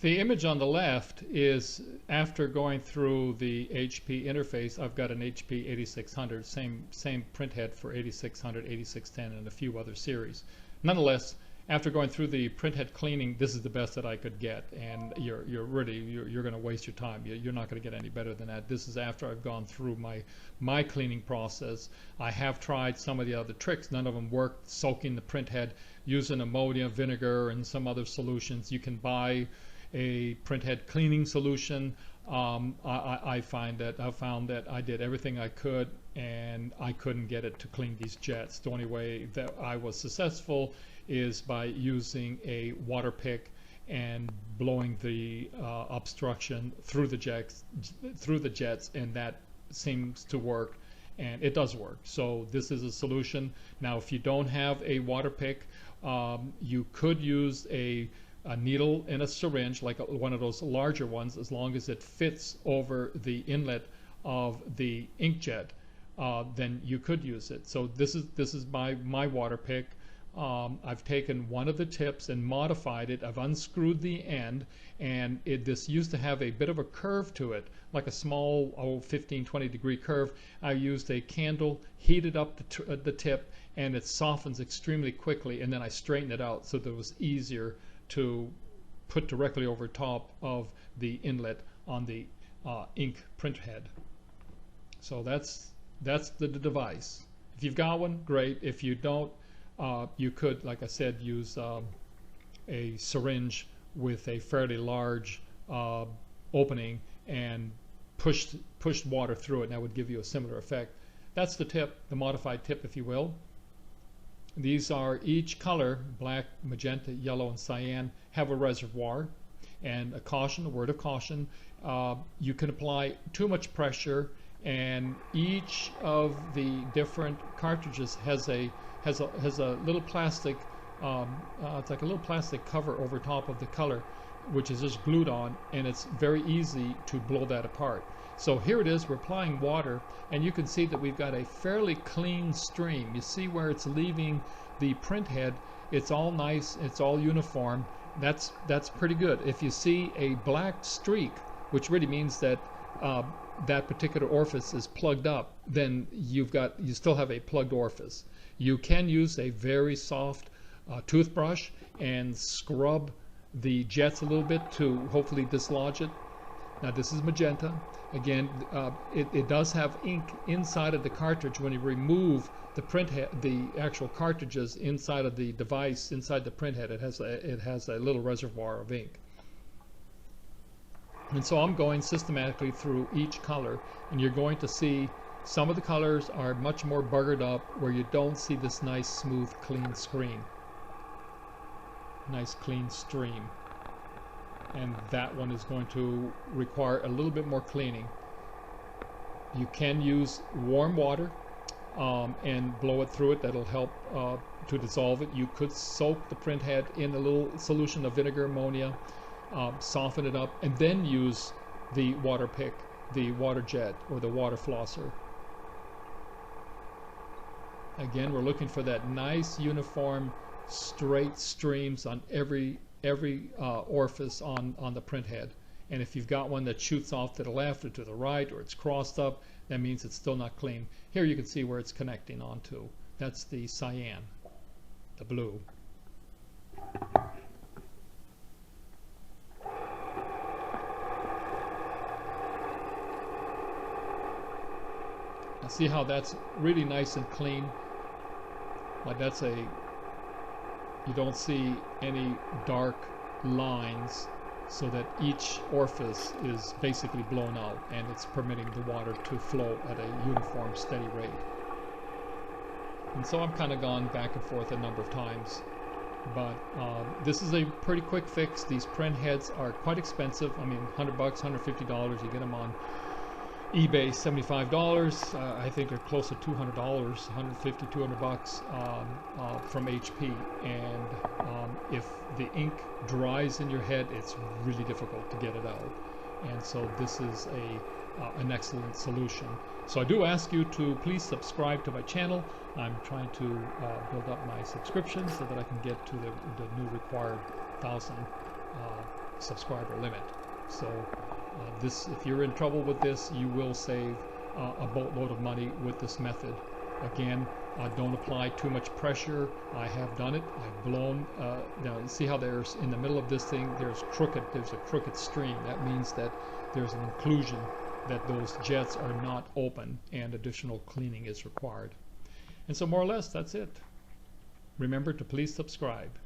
The image on the left is after going through the HP interface. I've got an HP 8600, same printhead for 8600, 8610, and a few other series. Nonetheless, after going through the printhead cleaning, this is the best that I could get, and you're going to waste your time. You're not going to get any better than that. This is after I've gone through my cleaning process. I have tried some of the other tricks. None of them worked. Soaking the printhead, using ammonia, vinegar, and some other solutions. You can buy a printhead cleaning solution. I found that I did everything I could, and I couldn't get it to clean these jets. The only way that I was successful is by using a waterpix and blowing the obstruction through the jets, and that seems to work, and it does work. So this is a solution. Now, if you don't have a waterpix, you could use a needle and a syringe, like one of those larger ones, as long as it fits over the inlet of the inkjet, then you could use it. So this is my waterpix. I've taken one of the tips and modified it. I've unscrewed the end, and this used to have a bit of a curve to it, like a small 15-20 degree curve. I used a candle, heated up the tip, and it softens extremely quickly, and then I straightened it out so that it was easier to put directly over top of the inlet on the ink printhead. So that's the device. If you've got one, great. If you don't, you could, like I said, use a syringe with a fairly large opening and push water through it, and that would give you a similar effect. That's the tip, the modified tip, if you will. These are each color, black, magenta, yellow, and cyan, have a reservoir. And a caution, a word of caution, you can apply too much pressure, and each of the different cartridges has a little plastic, it's like a little plastic cover over top of the color, which is just glued on, and it's very easy to blow that apart. So here it is, we're applying water, and you can see that we've got a fairly clean stream. You see where it's leaving the printhead, it's all nice, it's all uniform. That's pretty good. If you see a black streak, which really means that that particular orifice is plugged up, then you still have a plugged orifice. You can use a very soft toothbrush and scrub the jets a little bit to hopefully dislodge it. Now this is magenta. Again, it does have ink inside of the cartridge. When you remove the printhead, the actual cartridges inside of the device, inside the printhead, it has a little reservoir of ink. And so I'm going systematically through each color, and you're going to see some of the colors are much more buggered up, where you don't see this nice, smooth, clean screen. Nice, clean stream. And that one is going to require a little bit more cleaning. You can use warm water and blow it through it. That'll help to dissolve it. You could soak the printhead in a little solution of vinegar, ammonia, soften it up, and then use the waterpix, the water jet, or the water flosser. Again, we're looking for that nice, uniform, straight streams on every orifice on the printhead. And if you've got one that shoots off to the left or to the right, or it's crossed up, that means it's still not clean. Here you can see where it's connecting onto. That's the cyan, the blue. Now see how that's really nice and clean? Like you don't see any dark lines, so that each orifice is basically blown out, and it's permitting the water to flow at a uniform, steady rate. And so I've kind of gone back and forth a number of times, but this is a pretty quick fix. These print heads are quite expensive. I mean, $100, $150. You get them on eBay, $75. I think they're close to $200, $150, $200 from HP. And if the ink dries in your head, it's really difficult to get it out. And so this is an excellent solution. So I do ask you to please subscribe to my channel. I'm trying to build up my subscriptions so that I can get to the new required 1,000 subscriber limit. So this, if you're in trouble with this, you will save a boatload of money with this method. Again, don't apply too much pressure. I have done it. I've blown. Now you see how there's in the middle of this thing there's a crooked stream. That means that there's an inclusion, that those jets are not open and additional cleaning is required. And so more or less that's it. Remember to please subscribe.